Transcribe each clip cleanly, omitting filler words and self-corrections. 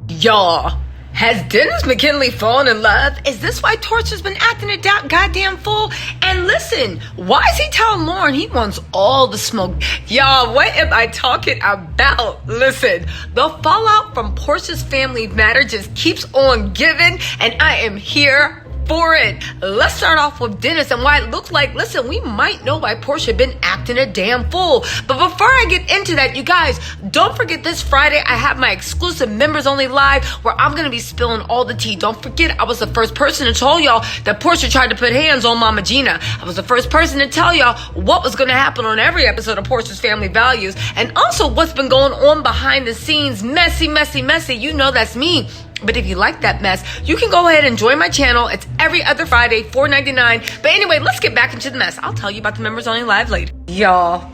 Y'all, has Dennis McKinley fallen in love? Is this why Porsha's been acting a goddamn fool? And listen, why is he telling Lauren he wants all the smoke? Y'all, what am I talking about? Listen, the fallout from Porsha's family matter just keeps on giving, and I am here for it. Let's start off with Dennis and why it looked like, listen, we might know why Porsha been acting a damn fool. But before I get into that, you guys, don't forget this Friday, I have my exclusive members only live where I'm going to be spilling all the tea. Don't forget, I was the first person to tell y'all that Porsha tried to put hands on Mama Gina. I was the first person to tell y'all what was going to happen on every episode of Porsha's Family Values, and also what's been going on behind the scenes. Messy, messy, messy. You know that's me. But if you like that mess, you can go ahead and join my channel. It's every other Friday, $4.99. But anyway, let's get back into the mess. I'll tell you about the members only live later. Y'all,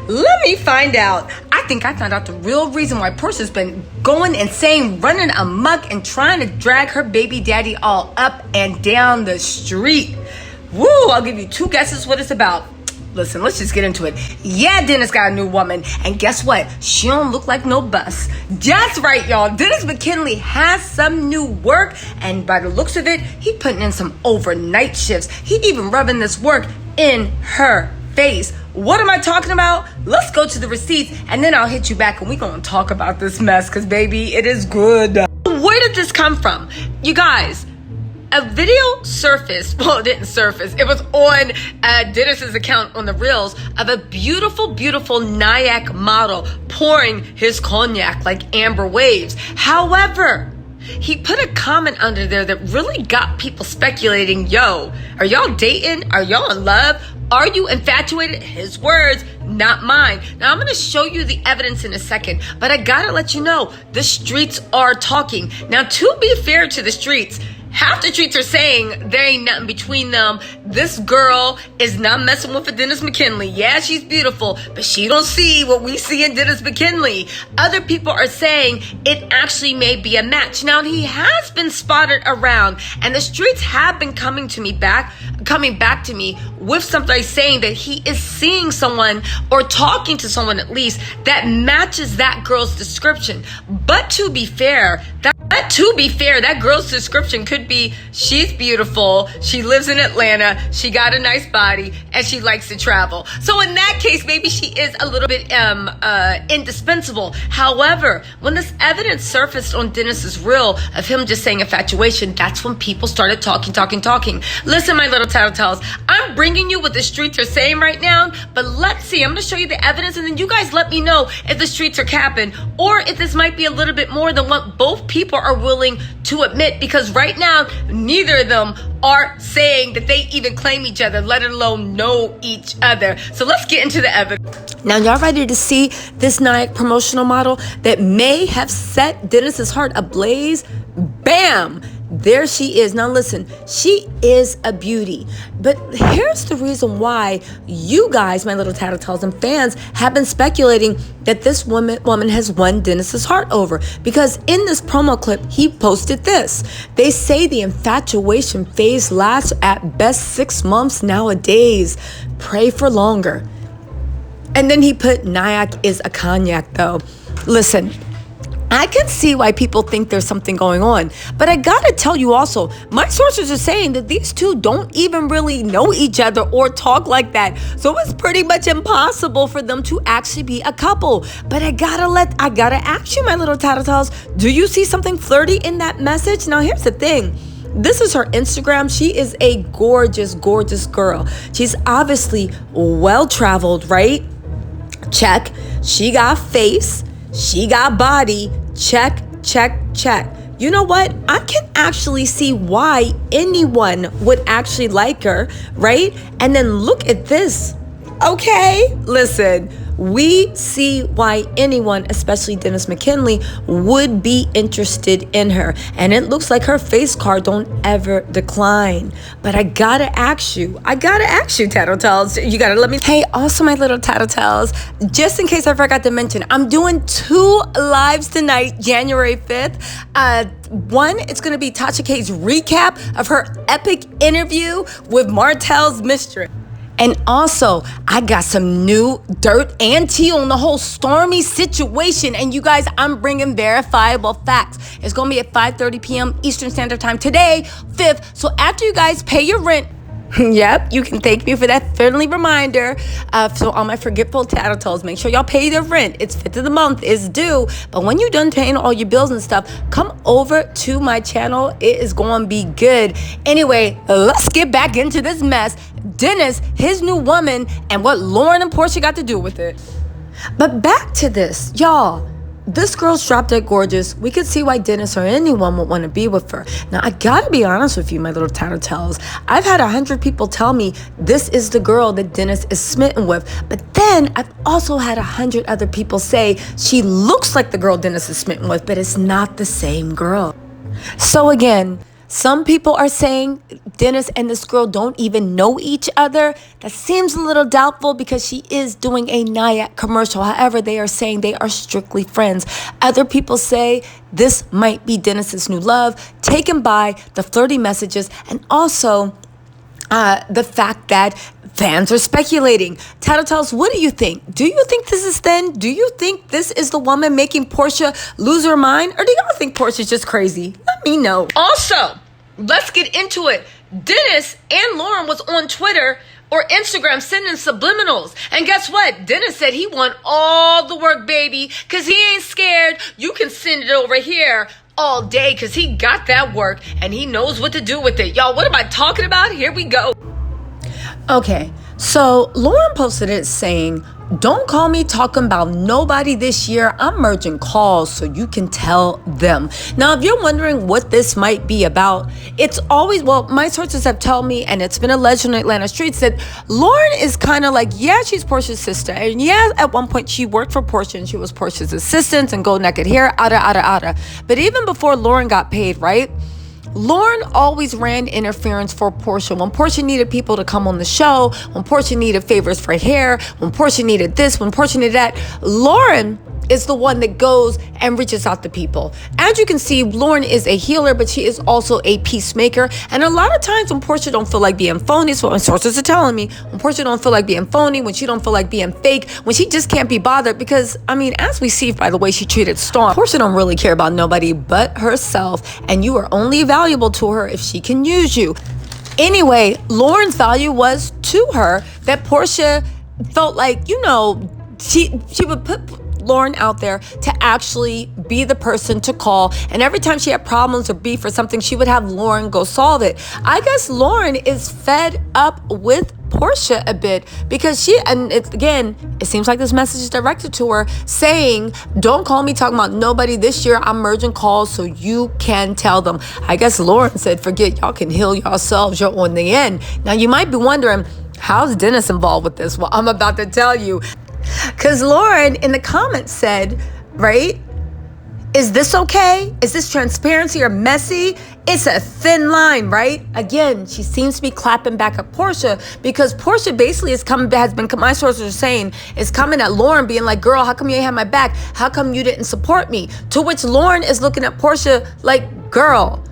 let me find out. I think I found out the real reason why Porsha's been going insane, running amok, and trying to drag her baby daddy all up and down the street. Woo, I'll give you two guesses what it's about. Listen, let's just get into it. Yeah, Dennis got a new woman. And guess what? She don't look like no bus. That's right, y'all. Dennis McKinley has some new work. And by the looks of it, he putting in some overnight shifts. He even rubbing this work in her face. What am I talking about? Let's go to the receipts. And then I'll hit you back and we're going to talk about this mess. Because, baby, it is good. Where did this come from? You guys, a video surfaced, well, it didn't surface, it was on Dennis's account on the Reels of a beautiful, beautiful Nyack model pouring his cognac like amber waves. However, he put a comment under there that really got people speculating, yo, are y'all dating? Are y'all in love? Are you infatuated? His words, not mine. Now, I'm going to show you the evidence in a second, but I got to let you know, the streets are talking. Now, to be fair to the streets, half the streets are saying there ain't nothing between them. This girl is not messing with a Dennis McKinley. Yeah, she's beautiful, but she don't see what we see in Dennis McKinley. Other people are saying it actually may be a match. Now, he has been spotted around, and the streets have been coming back to me with something saying that he is seeing someone or talking to someone at least that matches that girl's description. But to be fair, that girl's description could be she's beautiful, she lives in Atlanta, she got a nice body, and she likes to travel. So in that case, maybe she is a little bit indispensable. However, when this evidence surfaced on Dennis's reel of him just saying infatuation, that's when people started talking. Listen, my little Tattle Tells, I'm bringing you what the streets are saying right now, but let's see. I'm going to show you the evidence, and then you guys let me know if the streets are capping or if this might be a little bit more than what both people are willing to admit, because right now neither of them are saying that they even claim each other, let alone know each other. So let's get into the evidence. Now, y'all ready to see this Nyack promotional model that may have set Dennis's heart ablaze? Bam! There she is. Now listen, she is a beauty. But here's the reason why you guys, my little Tattle Tells and fans, have been speculating that this woman has won Dennis's heart over. Because in this promo clip, he posted this. They say the infatuation phase lasts at best 6 months nowadays. Pray for longer. And then he put, Nyack is a cognac though. Listen, I can see why people think there's something going on, but I gotta tell you also, my sources are saying that these two don't even really know each other or talk like that. So it's pretty much impossible for them to actually be a couple. But I gotta ask you, my little Tattle Tells, do you see something flirty in that message? Now here's the thing. This is her Instagram. She is a gorgeous, gorgeous girl. She's obviously well-traveled, right? Check. She got face. She got body. Check, check, check. You know what? I can actually see why anyone would actually like her, right? And then look at this. Okay, listen, we see why anyone, especially Dennis McKinley, would be interested in her. And it looks like her face card don't ever decline. But I gotta ask you, Tattle Tells. You gotta let me. Hey, also my little Tattle Tells, just in case I forgot to mention, I'm doing 2 lives tonight, January 5th. One, it's gonna be Tasha K's recap of her epic interview with Martell's mistress. And also, I got some new dirt and tea on the whole Stormy situation. And you guys, I'm bringing verifiable facts. It's going to be at 5:30 p.m. Eastern Standard Time today, 5th. So after you guys pay your rent, yep, you can thank me for that friendly reminder. So all my forgetful Tattle Tells, make sure y'all pay their rent. It's 5th of the month, it's due. But when you're done paying all your bills and stuff, come over to my channel. It is going to be good. Anyway, let's get back into this mess. Dennis, his new woman, and what Lauren and Porsha got to do with it. But back to this, y'all. This girl's drop dead gorgeous. We could see why Dennis or anyone would want to be with her. Now, I gotta be honest with you, my little Tattle Tells. I've had 100 people tell me this is the girl that Dennis is smitten with. But then I've also had 100 other people say she looks like the girl Dennis is smitten with, but it's not the same girl. So again, some people are saying Dennis and this girl don't even know each other. That seems a little doubtful because she is doing a Nyack commercial. However, they are saying they are strictly friends. Other people say this might be Dennis's new love, taken by the flirty messages and also the fact that fans are speculating. Tattle Tells, what do you think? Do you think this is thin? Do you think this is the woman making Porsha lose her mind? Or do y'all think Porsha's just crazy? Let me know. Also, let's get into it. Dennis and Lauren was on Twitter or Instagram sending subliminals. And guess what? Dennis said he want all the work, baby, because he ain't scared. You can send it over here all day because he got that work and he knows what to do with it. Y'all, what am I talking about? Here we go. Okay, so Lauren posted it saying, don't call me talking about nobody this year. I'm merging calls so you can tell them. Now, if you're wondering what this might be about, it's always, well, my sources have told me, and it's been alleged on Atlanta streets, that Lauren is kind of like, yeah, she's Porsha's sister. And yeah, at one point she worked for Porsha and she was Porsha's assistant and go naked hair, outa. But even before Lauren got paid, right? Lauren always ran interference for Porsha. When Porsha needed people to come on the show, when Porsha needed favors for hair, when Porsha needed this, when Porsha needed that, Lauren is the one that goes and reaches out to people. As you can see, Lauren is a healer, but she is also a peacemaker. And a lot of times when Porsha don't feel like being phony, so my sources are telling me, when Porsha don't feel like being phony, when she don't feel like being fake, when she just can't be bothered, because, I mean, as we see by the way she treated Storm, Porsha don't really care about nobody but herself, and you are only valuable to her if she can use you. Anyway, Lauren's value was to her that Porsha felt like, you know, she would put Lauren out there to actually be the person to call, and every time she had problems or beef or something, she would have Lauren go solve it. I guess Lauren is fed up with Porsha a bit because it seems like this message is directed to her saying, don't call me talking about nobody this year. I'm merging calls so you can tell them. I guess Lauren said, forget, y'all can heal yourselves, you're on the end. Now you might be wondering, how's Dennis involved with this? Well, I'm about to tell you. Because Lauren in the comments said, right, is this okay? Is this transparency or messy? It's a thin line, right? Again, she seems to be clapping back at Porsha because Porsha basically my sources are saying, is coming at Lauren being like, girl, how come you ain't have my back? How come you didn't support me? To which Lauren is looking at Porsha like, girl,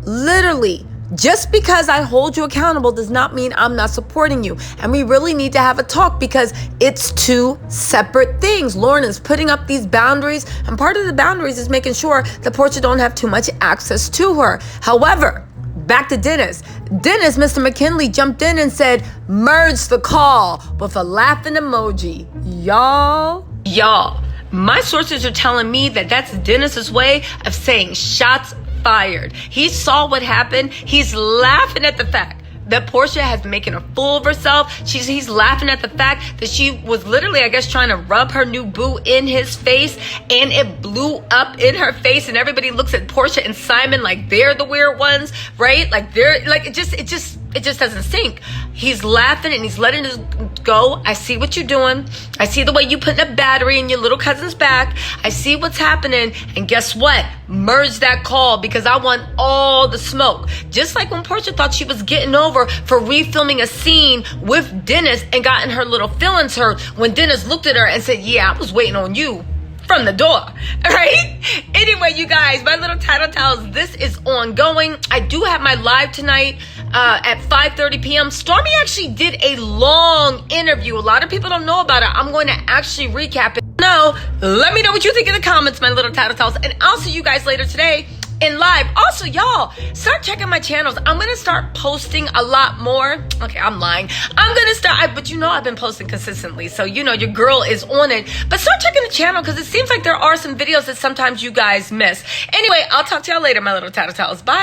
literally, just because I hold you accountable does not mean I'm not supporting you. And we really need to have a talk because it's two separate things. Lauren is putting up these boundaries, and part of the boundaries is making sure that Porsha don't have too much access to her. However, back to Dennis. Dennis, Mr. McKinley, jumped in and said, merge the call with a laughing emoji. Y'all, my sources are telling me that that's Dennis's way of saying shots fired. He saw what happened. He's laughing at the fact that Porsha has been making a fool of herself. He's laughing at the fact that she was literally, I guess, trying to rub her new boo in his face, and it blew up in her face, and everybody looks at Porsha and Simon like they're the weird ones, right? Like they're like it just doesn't sink. He's laughing and he's letting it go. I see what you're doing. I see the way you putting a battery in your little cousin's back. I see what's happening. And guess what? Merge that call because I want all the smoke. Just like when Porsha thought she was getting over for refilming a scene with Dennis and gotten her little feelings hurt when Dennis looked at her and said, yeah, I was waiting on you from the door. All right? Anyway, you guys, my little Tattle Tells, this is ongoing. I do have my live tonight at 5:30 p.m. Stormy actually did a long interview. A lot of people don't know about it. I'm going to actually recap it. No, let me know what you think in the comments, my little Tattle Tells, and I'll see you guys later today in live. Also, y'all, start checking my channels. I'm going to start posting a lot more. Okay, I'm lying. I'm going to start, but you know I've been posting consistently, so you know your girl is on it. But start checking the channel because it seems like there are some videos that sometimes you guys miss. Anyway, I'll talk to y'all later, my little Tattle Tells. Bye.